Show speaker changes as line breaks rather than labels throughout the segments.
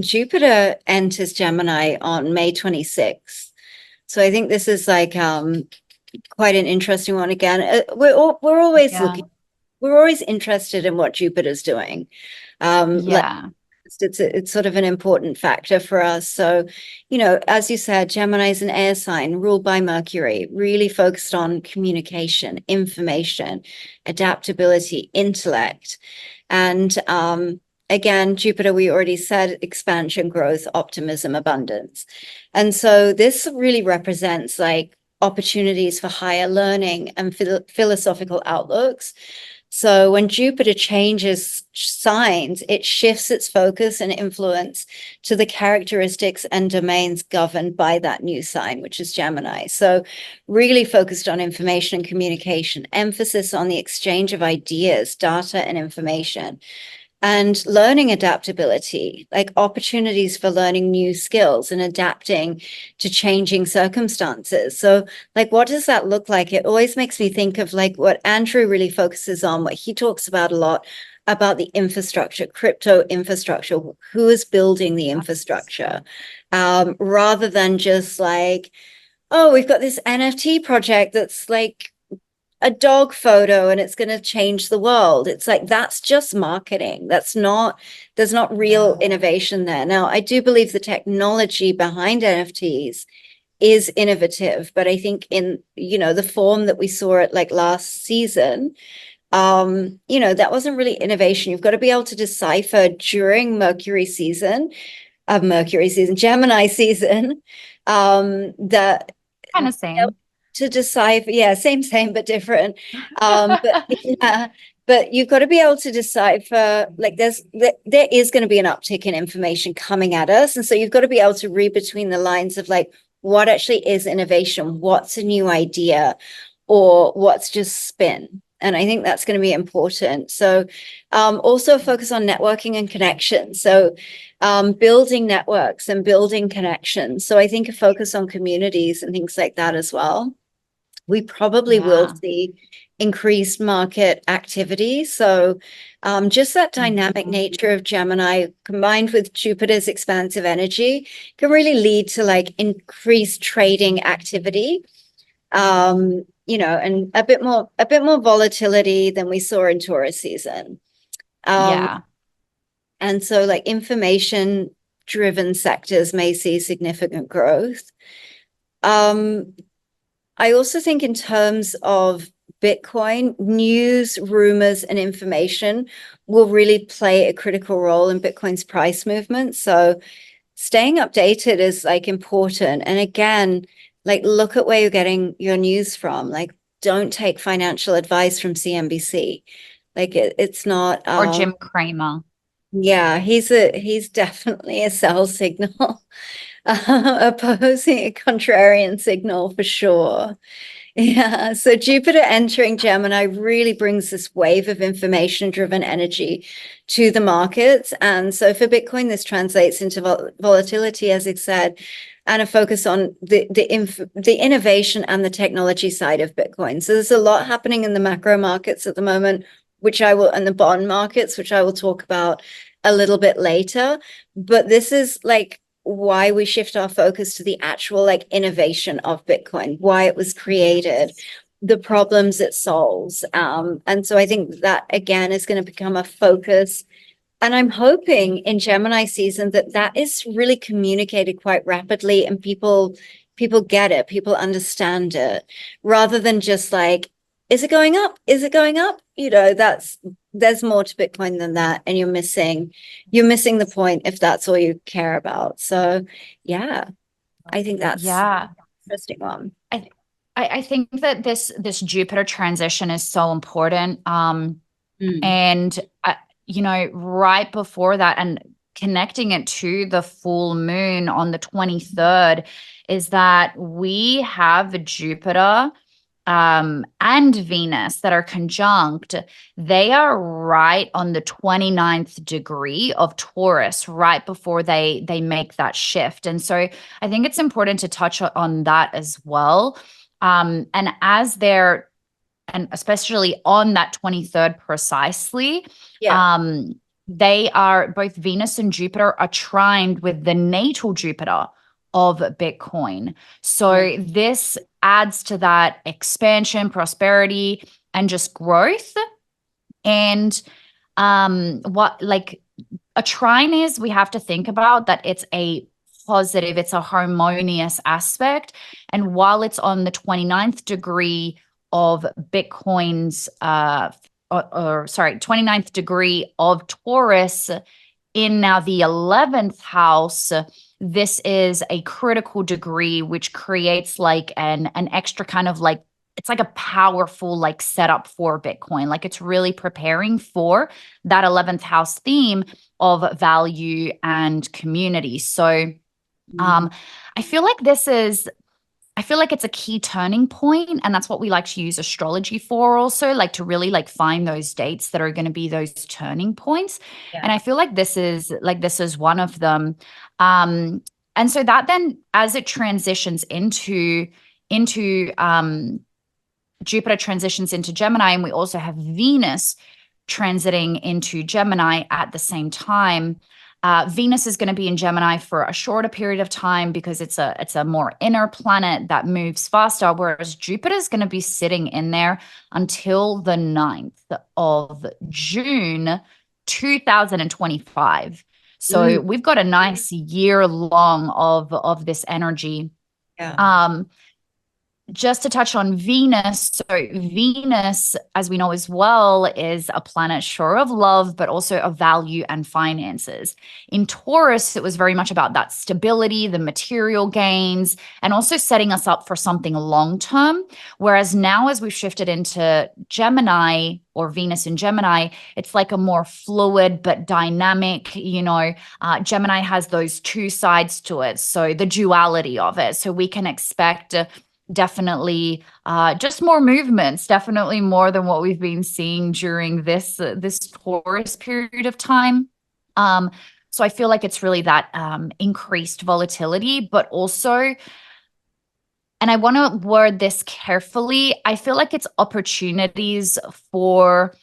Jupiter enters Gemini on May 26th. So I think this is like quite an interesting one again. We're always
Yeah.
looking, we're always interested in what Jupiter's doing. Like
Yeah.
it's sort of an important factor for us. So, as you said, Gemini is an air sign ruled by Mercury, really focused on communication, information, adaptability, intellect. And again, Jupiter, we already said expansion, growth, optimism, abundance. And so this really represents like opportunities for higher learning and philosophical outlooks. So when Jupiter changes signs, it shifts its focus and influence to the characteristics and domains governed by that new sign, which is Gemini. So really focused on information and communication, emphasis on the exchange of ideas, data, and information, and learning adaptability, like opportunities for learning new skills and adapting to changing circumstances. So, like, what does that look like? It always makes me think of like what Andrew really focuses on, what he talks about a lot about the infrastructure, crypto infrastructure, who is building the infrastructure, rather than just like, oh, we've got this NFT project that's like a dog photo and it's going to change the world. It's like that's just marketing. There's not real innovation there. Now, I do believe the technology behind NFTs is innovative, but I think in, the form that we saw it like last season, that wasn't really innovation. You've got to be able to decipher during Gemini season, that
Kind of same.
to decipher, yeah, same but different. But yeah, but you've got to be able to decipher, like there is going to be an uptick in information coming at us, and so you've got to be able to read between the lines of like what actually is innovation, what's a new idea, or what's just spin. And I think that's going to be important. So also focus on networking and connection. So building networks and building connections. So I think a focus on communities and things like that as well. We probably will
Yeah.
see increased market activity. So just that dynamic nature of Gemini combined with Jupiter's expansive energy can really lead to like increased trading activity. And a bit more volatility than we saw in Taurus season. Um,
Yeah.
and so like information driven sectors may see significant growth. Um, I also think in terms of Bitcoin, news, rumors, and information will really play a critical role in Bitcoin's price movement. So staying updated is like important. And again, like look at where you're getting your news from. Like don't take financial advice from CNBC. Like it's not
Or Jim Cramer.
yeah, he's definitely a sell signal. Opposing a contrarian signal for sure. Yeah, so Jupiter entering Gemini really brings this wave of information-driven energy to the markets. And so for Bitcoin, this translates into volatility, as I said, and a focus on the innovation and the technology side of Bitcoin. So there's a lot happening in the macro markets at the moment, and the bond markets, which I will talk about a little bit later. But this is like why we shift our focus to the actual like innovation of Bitcoin, why it was created, the problems it solves. And so I think that again is going to become a focus. And I'm hoping in Gemini season that is really communicated quite rapidly and people get it, people understand it, rather than just like, is it going up? Is it going up? There's more to Bitcoin than that, and you're missing the point if that's all you care about. So yeah, I think that's an
Yeah.
interesting one.
I, I think that this Jupiter transition is so important.
Mm.
And right before that, and connecting it to the full moon on the 23rd, is that we have Jupiter and Venus that are conjunct. They are right on the 29th degree of Taurus, right before they make that shift. And so I think it's important to touch on that as well. And as and especially on that 23rd precisely,
Yeah.
um, they are both Venus and Jupiter are trined with the natal Jupiter of Bitcoin. So this adds to that expansion, prosperity, and just growth. And what like a trine is, we have to think about that it's a positive, it's a harmonious aspect. And while it's on the 29th degree of Bitcoin's or sorry, 29th degree of Taurus in now the 11th house, this is a critical degree, which creates like an extra kind of like, it's like a powerful like setup for Bitcoin. Like it's really preparing for that 11th house theme of value and community. So I feel like it's a key turning point, and that's what we like to use astrology for also, like to really like find those dates that are going to be those turning points. And I feel like this is one of them. And so that then as it transitions into Jupiter transitions into Gemini, and we also have Venus transiting into Gemini at the same time. Venus is going to be in Gemini for a shorter period of time because it's a more inner planet that moves faster, whereas Jupiter is going to be sitting in there until the 9th of June 2025. So we've got a nice year long of this energy. Just to touch on Venus. So Venus, as we know as well, is a planet sure of love, but also of value and finances. In Taurus, it was very much about that stability, the material gains, and also setting us up for something long-term. Whereas now, as we've shifted into Gemini or Venus in Gemini, it's like a more fluid but dynamic, Gemini has those two sides to it. So the duality of it. So we can expect definitely just more movements, definitely more than what we've been seeing during this Taurus period of time. So I feel like it's really that increased volatility, but also, and I want to word this carefully, I feel like it's opportunities for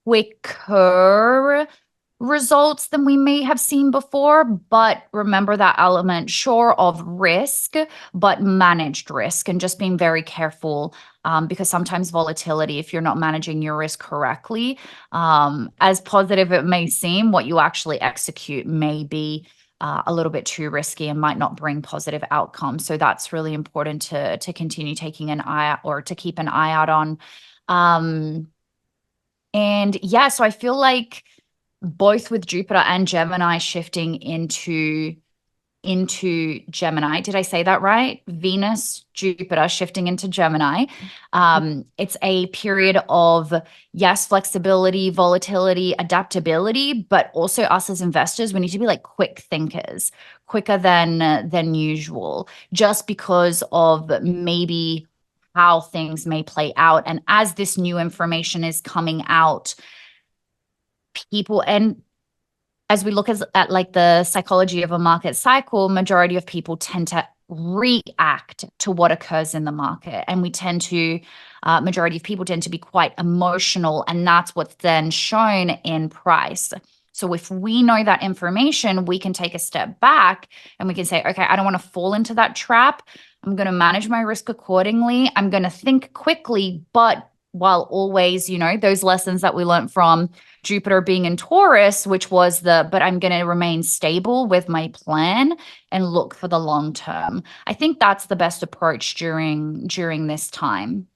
quicker results than we may have seen before, but remember that element, sure, of risk, but managed risk, and just being very careful because sometimes volatility, if you're not managing your risk correctly, as positive it may seem, what you actually execute may be a little bit too risky and might not bring positive outcomes. So that's really important to continue taking an eye out, or to keep an eye out on. And yeah, so I feel like both with Jupiter and Gemini shifting into Gemini. Did I say that right? Venus, Jupiter shifting into Gemini. It's a period of, yes, flexibility, volatility, adaptability, but also us as investors, we need to be like quick thinkers, quicker than usual, just because of maybe how things may play out. And as this new information is coming out, people, and as we look at like the psychology of a market cycle, majority of people tend to react to what occurs in the market, and we tend to majority of people tend to be quite emotional, and that's what's then shown in price. So if we know that information, we can take a step back and we can say, okay, I don't want to fall into that trap. I'm going to manage my risk accordingly. I'm going to think quickly, but while always, those lessons that we learned from Jupiter being in Taurus, which was but I'm going to remain stable with my plan and look for the long term. I think that's the best approach during this time.